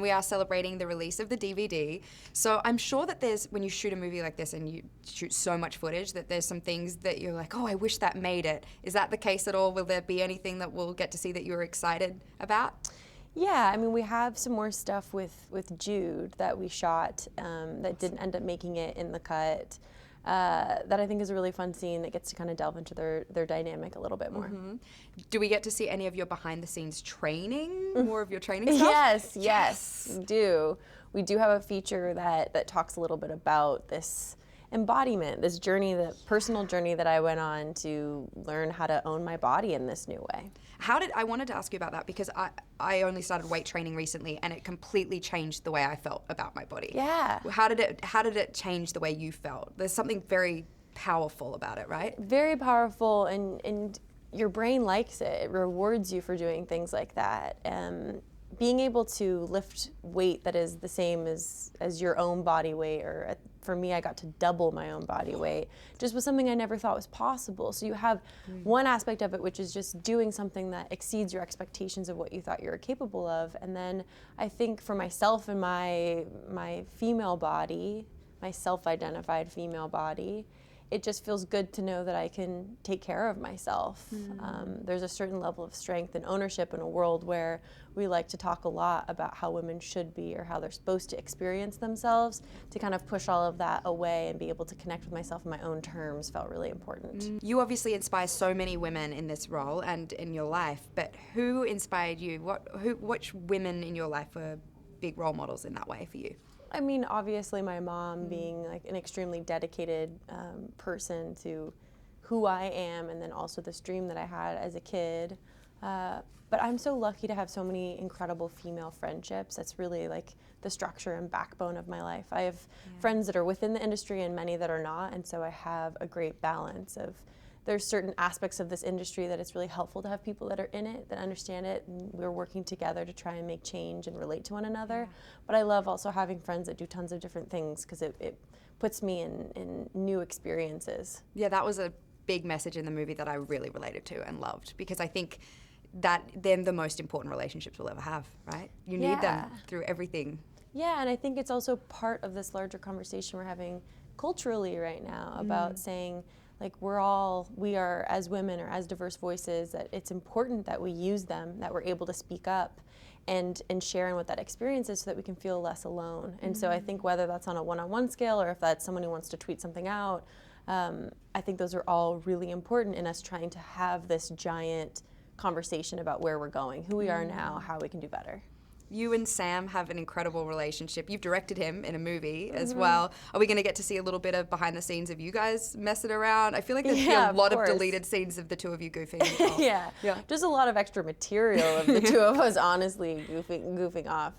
We are celebrating the release of the DVD. So I'm sure that when you shoot a movie like this and you shoot so much footage, that there's some things that you're like, oh, I wish that made it. Is that the case at all? Will there be anything that we'll get to see that you're excited about? Yeah, I mean, we have some more stuff with Jude that we shot that didn't end up making it in the cut. That I think is a really fun scene that gets to kind of delve into their dynamic a little bit more. Mm-hmm. Do we get to see any of your behind the scenes training, more of your training stuff? Yes, we do. We do have a feature that talks a little bit about this embodiment, this journey, the personal journey that I went on to learn how to own my body in this new way. I wanted to ask you about that because I only started weight training recently and it completely changed the way I felt about my body. Yeah. How did it change the way you felt? There's something very powerful about it, right? Very powerful, and your brain likes it. It rewards you for doing things like that. Being able to lift weight that is the same as your own body weight, or for me, I got to double my own body weight, just was something I never thought was possible. So you have one aspect of it, which is just doing something that exceeds your expectations of what you thought you were capable of. And then I think for myself and my female body, my self-identified female body, it just feels good to know that I can take care of myself. There's a certain level of strength and ownership in a world where we like to talk a lot about how women should be or how they're supposed to experience themselves. To kind of push all of that away and be able to connect with myself on my own terms felt really important. You obviously inspire so many women in this role and in your life, but who inspired you? Which women in your life were big role models in that way for you? I mean, obviously my mom being like an extremely dedicated person to who I am, and then also this dream that I had as a kid. But I'm so lucky to have so many incredible female friendships. That's really like the structure and backbone of my life. I have friends that are within the industry and many that are not, and so I have a great balance of there's certain aspects of this industry that it's really helpful to have people that are in it, that understand it, and we're working together to try and make change and relate to one another. But I love also having friends that do tons of different things because it puts me in new experiences. Yeah, that was a big message in the movie that I really related to and loved, because I think that they're the most important relationships we'll ever have, right? You need them through everything. Yeah, and I think it's also part of this larger conversation we're having culturally right now about saying, like, we are as women or as diverse voices, that it's important that we use them, that we're able to speak up and share in what that experience is so that we can feel less alone. And so I think whether that's on a one-on-one scale or if that's someone who wants to tweet something out, I think those are all really important in us trying to have this giant conversation about where we're going, who we are now, how we can do better. You and Sam have an incredible relationship. You've directed him in a movie as well. Are we going to get to see a little bit of behind the scenes of you guys messing around? I feel like there'd be a lot of deleted scenes of the two of you goofing off. Yeah, just a lot of extra material of the two of us honestly goofing off.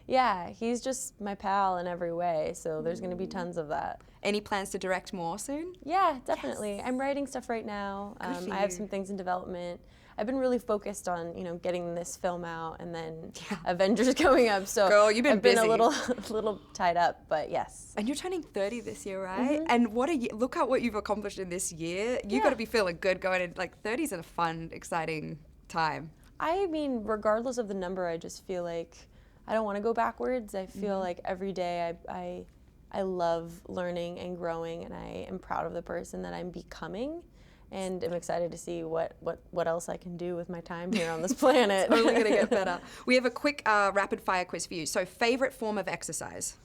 Yeah, he's just my pal in every way, so there's going to be tons of that. Any plans to direct more soon? Yeah, definitely. Yes. I'm writing stuff right now. I have some things in development. I've been really focused on, getting this film out and then Avengers coming up. So girl, you've been busy. A little tied up, but yes. And you're turning 30 this year, right? And look at what you've accomplished in this year. You got to be feeling good going in. Like 30's a fun, exciting time. I mean, regardless of the number, I just feel like I don't want to go backwards. I feel like every day I love learning and growing, and I am proud of the person that I'm becoming. And I'm excited to see what else I can do with my time here on this planet. It's only going to get better. We have a quick rapid fire quiz for you. So, favorite form of exercise?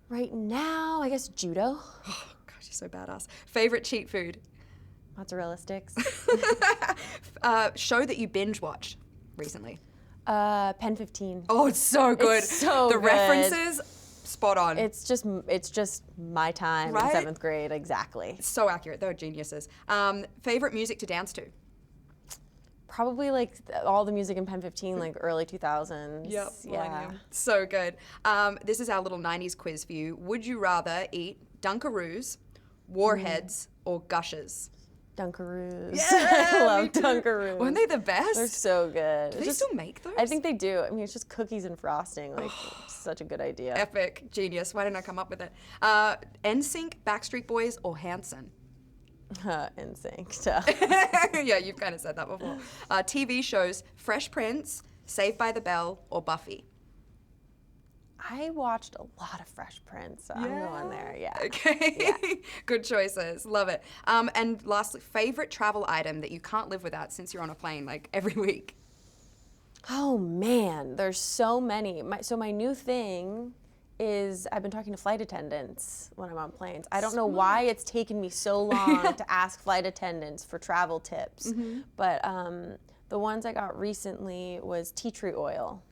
Right now, I guess judo. Oh, gosh, you're so badass. Favorite cheat food? Mozzarella sticks. Show that you binge watched recently? Pen 15. Oh, it's so good. It's so the good. References, spot on. It's just my time in 7th grade, exactly. So accurate. They're geniuses. Favorite music to dance to? Probably like all the music in Pen 15, like early 2000s. Yep. Yeah. So good. This is our little 90s quiz for you. Would you rather eat Dunkaroos, Warheads, or Gushers? Dunkaroos. Yeah, I love Dunkaroos. Weren't they the best? They're so good. Do they still make those? I think they do. I mean, it's just cookies and frosting. Like, such a good idea. Epic. Genius. Why didn't I come up with it? NSYNC, Backstreet Boys, or Hanson? NSYNC. Yeah, you've kind of said that before. TV shows, Fresh Prince, Saved by the Bell, or Buffy? I watched a lot of Fresh Prince, so I'm going there, yeah. Okay, Yeah. Good choices, love it. And lastly, favorite travel item that you can't live without since you're on a plane like every week? Oh man, there's so many. So my new thing is I've been talking to flight attendants when I'm on planes. I don't know why it's taken me so long to ask flight attendants for travel tips, but the ones I got recently was tea tree oil.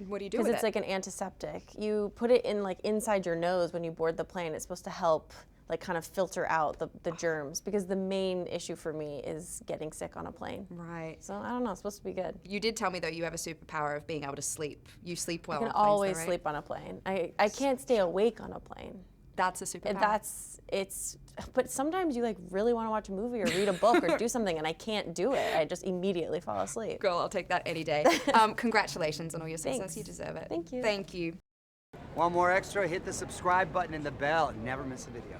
What do you do with it? Because it's like an antiseptic. You put it in like inside your nose when you board the plane. It's supposed to help like kind of filter out the germs, because the main issue for me is getting sick on a plane. Right. So I don't know, it's supposed to be good. You did tell me though you have a superpower of being able to sleep. You sleep well I can on planes, always though, right? sleep on a plane. I can't stay awake on a plane. That's a superpower. But sometimes you like really want to watch a movie or read a book or do something, and I can't do it. I just immediately fall asleep. Girl, I'll take that any day. Congratulations on all your success. Thanks. You deserve it. Thank you. Thank you. Want more extra? Hit the subscribe button and the bell and never miss a video.